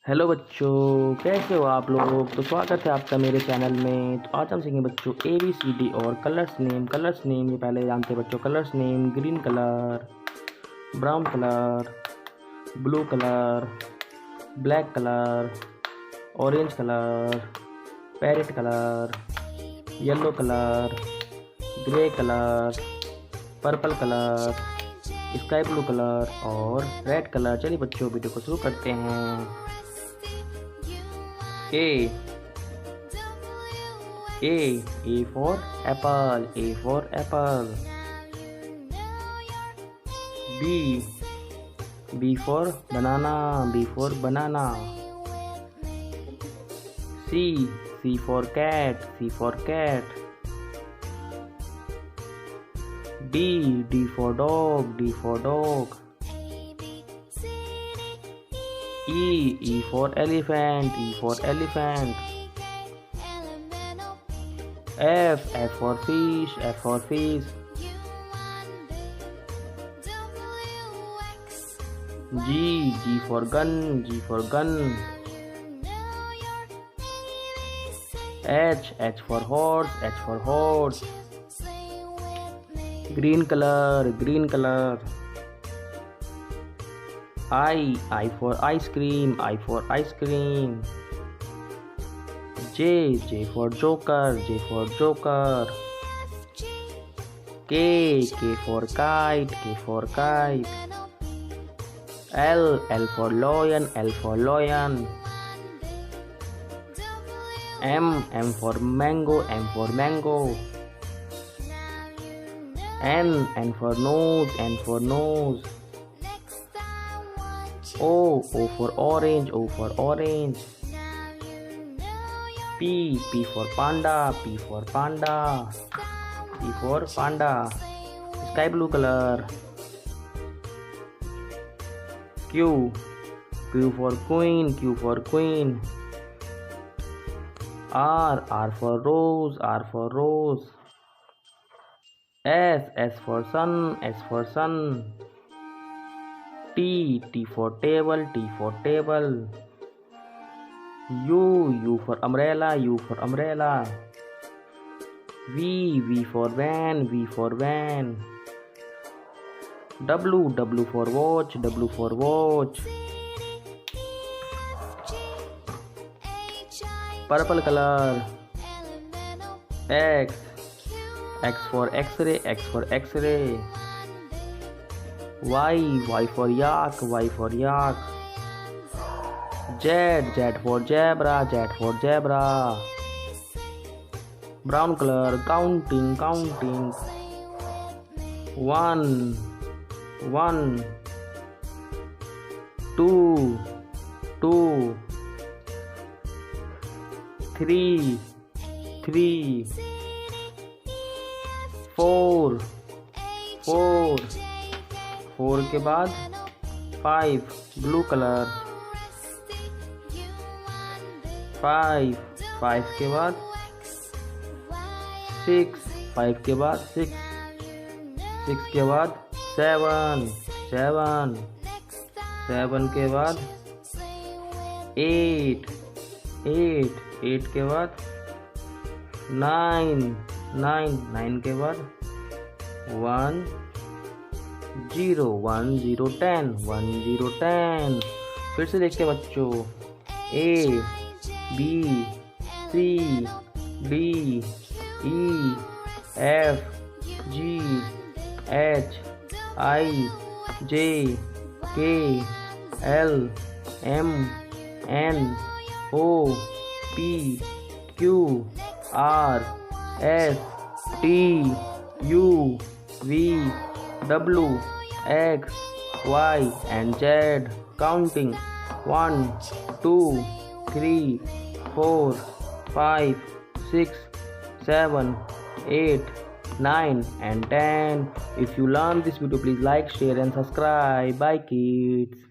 Hello बच्चों, कैसे हो आप लोग। तो स्वागत है आपका मेरे चैनल में। तो आज हम सीखेंगे बच्चों ABCD और कलर्स नेम। ये पहले जानते हैं बच्चों। Colours name: green colour, brown colour, blue colour, black colour, orange colour, parrot colour, yellow colour, grey colour, purple colour, sky blue colour और रेड कलर। चलिए बच्चों, वीडियो को शुरू करते हैं। A for apple. A for apple. B for banana. B for banana. C for cat. C for cat. D for dog. D for dog. E for elephant. E for elephant. F for fish. F for fish. G for gun. G for gun. H for horse. H for horse. Green color. Green color. I for ice cream. I for ice cream. J for joker. J for joker. K for kite. K for kite. L for lion. L for lion. M for mango. M for mango. N for nose. N for nose. O for orange. O for orange. P for panda. P for panda. P for panda. Sky blue color. Q for queen. Q for queen. R for rose. R for rose. S for sun. S for sun. T for table. T for table. U for umbrella. U for umbrella. V for van. V for van. W for watch. W for watch. Purple color. X for X-ray. X for X-ray. Y for yak. Y for yak. Z for zebra. Z for zebra. Brown color. Counting. 1 2 3 4 4 के बाद 5 blue colour. 5 के बाद 6 5 के बाद 6 के बाद 7 के बाद 8 के बाद 9 के बाद 1 0 10. फिर से देखते हैं बच्चों. A B C D E F G H I J K L M N O P Q R S T U V W X Y and Z. Counting 1 2 3 4 5 6 7 8 9 and 10. If you learn this video, please like, share and subscribe. Bye kids.